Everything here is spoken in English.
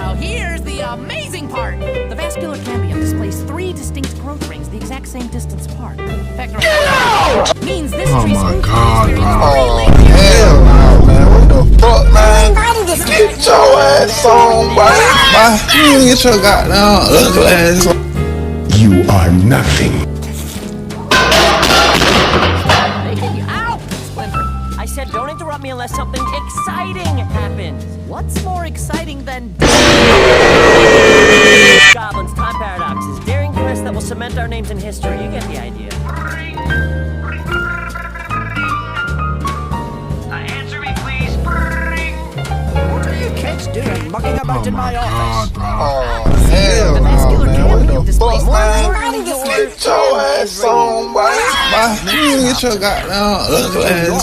Now here's the amazing part. The vascular cambium displays 3 distinct growth rings the exact same distance apart. Factor means this Oh tree's my root God, experience bro. Hell no, man. What the fuck, man? Get your ass on, boy. You get your goddamn ugly ass on. You are nothing. Ow! Splinter. I said don't interrupt me unless something exciting happens. What's more exciting than Goblins, time paradoxes, daring quests that will cement our names in history. You get the idea. Answer me, please. What are you kids doing mucking about in my office? Bro. Oh, hell the no, vascular man. What cambium the displays fuck, more man? than Get your ass on, boy. You get your goddamn ugly ass on.